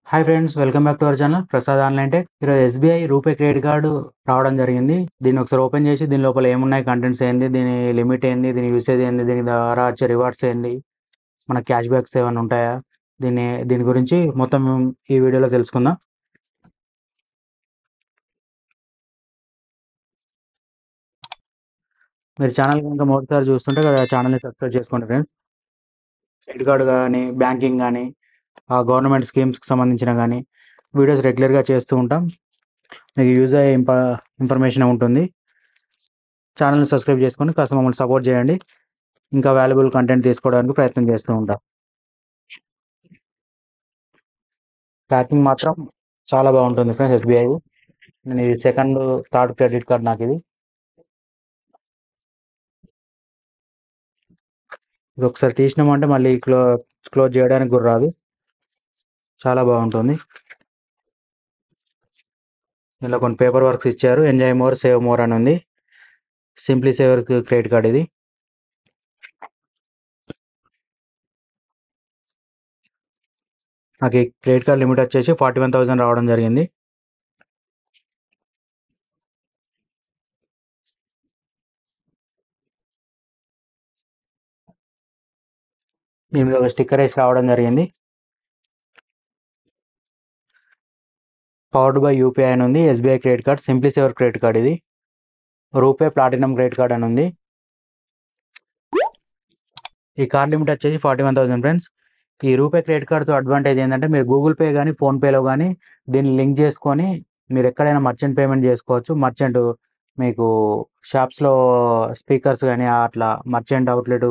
Hi friends, welcome back to our channel Prasad online tech. ఈరోజు SBI RuPay credit card రావడం జరిగింది. దీన్ని ఒకసారి ఓపెన్ చేసి దీని లోపల ఏమున్నాయి, కంటెంట్స్ ఏంది, దీని లిమిట్ ఏంది, దీని యూసేజ్ ఏంది, దీని ద్వారా వచ్చే రివార్డ్స్ ఏంది, మన క్యాష్ బ్యాక్స్ ఏమైనా ఉంటాయా, దీని గురించి మొత్తం ఈ వీడియోలో తెలుసుకుందాం. మీరు ఛానల్ కనుక మొదటిసారి చూస్తుంటే కదా ఛానల్ని సబ్స్క్రైబ్ చేసుకోండి ఫ్రెండ్స్. క్రెడిట్ కార్డు కానీ, బ్యాంకింగ్ కానీ, గవర్నమెంట్ స్కీమ్స్కి సంబంధించిన కానీ వీడియోస్ రెగ్యులర్గా చేస్తూ ఉంటాం. మీకు యూజ్ అయ్యే ఇన్ఫర్మేషన్ ఉంటుంది. ఛానల్ని సబ్స్క్రైబ్ చేసుకొని కాస్త మమ్మల్ని సపోర్ట్ చేయండి. ఇంకా వాల్యుబుల్ కంటెంట్ తీసుకోవడానికి ప్రయత్నం చేస్తూ ఉంటాం. ప్యాకింగ్ మాత్రం చాలా బాగుంటుంది ఫ్రెండ్స్. ఎస్బీఐ నేను ఇది సెకండ్ థర్డ్ క్రెడిట్ కార్డ్ నాకు ఇది ఒకసారి తీసినామంటే మళ్ళీ క్లోజ్ చేయడానికి కూడా రాదు. చాలా బాగుంటుంది. ఇలా కొన్ని పేపర్ వర్క్స్ ఇచ్చారు. ఎంజాయ్ మోర్ సేవ్ మోర్ అని ఉంది. సింప్లీ సేవర్ క్రెడిట్ కార్డ్ ఇది. నాకు ఈ క్రెడిట్ కార్డ్ లిమిట్ వచ్చేసి 41,000 రావడం జరిగింది. దీని మీద ఒక స్టిక్కర్ వేసి రావడం జరిగింది. పవర్డ్ బై యూపీఐ అని ఉంది. SBI credit card, simply saver credit card ఇది. రూపే ప్లాటినం క్రెడిట్ కార్డ్ అని ఉంది. ఈ కార్డ్ లిమిట్ వచ్చేసి 41,000 ఫ్రెండ్స్. ఈ రూపే క్రెడిట్ కార్డ్తో అడ్వాంటేజ్ ఏంటంటే మీరు గూగుల్ పే కానీ ఫోన్పేలో కానీ దీన్ని లింక్ చేసుకొని మీరు ఎక్కడైనా మర్చెంట్ పేమెంట్ చేసుకోవచ్చు. మర్చెంట్ మీకు షాప్స్లో స్పీకర్స్ కానీ అట్లా మర్చెంట్ అవుట్లెట్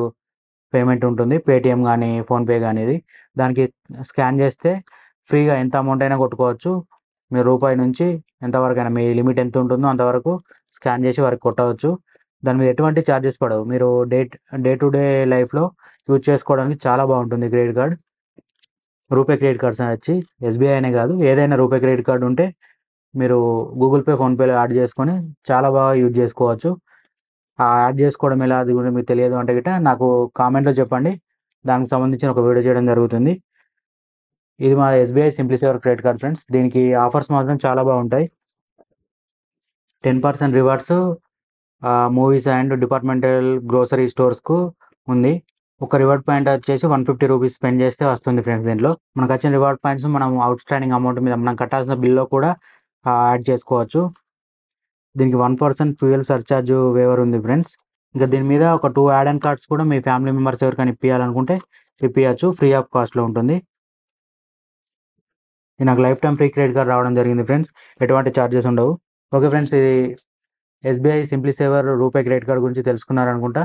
పేమెంట్ ఉంటుంది. పేటిఎం కానీ ఫోన్పే కానీ ఇది దానికి స్కాన్ చేస్తే ఫ్రీగా ఎంత అమౌంట్ అయినా కొట్టుకోవచ్చు. మీరు రూపాయి నుంచి ఎంతవరకైనా మీ లిమిట్ ఎంత ఉంటుందో అంతవరకు స్కాన్ చేసి వరకు కొట్టవచ్చు. దాని మీద ఎటువంటి ఛార్జెస్ పడవు. మీరు డే టు డే లైఫ్లో యూజ్ చేసుకోవడానికి చాలా బాగుంటుంది credit card. RuPay credit cards వచ్చి ఎస్బీఐ అనే కాదు, ఏదైనా రూపే క్రెడిట్ కార్డు ఉంటే మీరు గూగుల్ పే ఫోన్పేలో యాడ్ చేసుకొని చాలా బాగా యూజ్ చేసుకోవచ్చు. ఆ యాడ్ చేసుకోవడం ఎలా అది కూడా మీకు తెలియదు అంటే గిట్ట నాకు కామెంట్లో చెప్పండి. దానికి సంబంధించిన ఒక వీడియో చేయడం జరుగుతుంది. ఇది మా SBI simply saver credit card friends. దీనికి ఆఫర్స్ మాత్రం చాలా బాగుంటాయి. 10% rewards movies and departmental grocery స్టోర్స్కు ఉంది. ఒక రివార్డ్ పాయింట్ వచ్చేసి 150 రూపీస్ స్పెండ్ చేస్తే వస్తుంది ఫ్రెండ్స్. దీంట్లో మనకు వచ్చిన రివార్డ్ పాయింట్స్ మనం అవుట్ స్టాండింగ్ అమౌంట్ మీద మనం కట్టాల్సిన బిల్లో కూడా యాడ్ చేసుకోవచ్చు. దీనికి 1% ఫ్యూయల్ సర్చార్జ్ వేవర్ ఉంది ఫ్రెండ్స్. ఇంకా దీని మీద ఒక 2 యాడ్ అండ్ కార్డ్స్ కూడా మీ ఫ్యామిలీ మెంబర్స్ ఎవరికైనా ఇప్పించాలనుకుంటే ఇప్పించచ్చు. ఫ్రీ ఆఫ్ కాస్ట్లో ఉంటుంది. ఇది నాకు life time free credit card రావడం జరిగింది ఫ్రెండ్స్. ఎటువంటి ఛార్జెస్ ఉండవు. ఓకే ఫ్రెండ్స్, ఇది SBI simply saver RuPay credit card గురించి తెలుసుకున్నారనుకుంటా.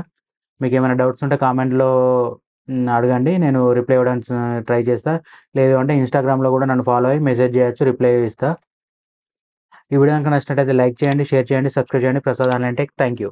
మీకు ఏమైనా డౌట్స్ ఉంటే కామెంట్లో అడగండి, నేను రిప్లై ఇవ్వడానికి ట్రై చేస్తా. లేదు అంటే ఇన్స్టాగ్రామ్లో కూడా నన్ను ఫాలో అయ్యి మెసేజ్ చేయొచ్చు, రిప్లై ఇస్తా. ఈ వీడియో కనుక నచ్చినట్టయితే లైక్ చేయండి, షేర్ చేయండి, సబ్స్క్రైబ్ చేయండి. Prasad online tech. Thank you.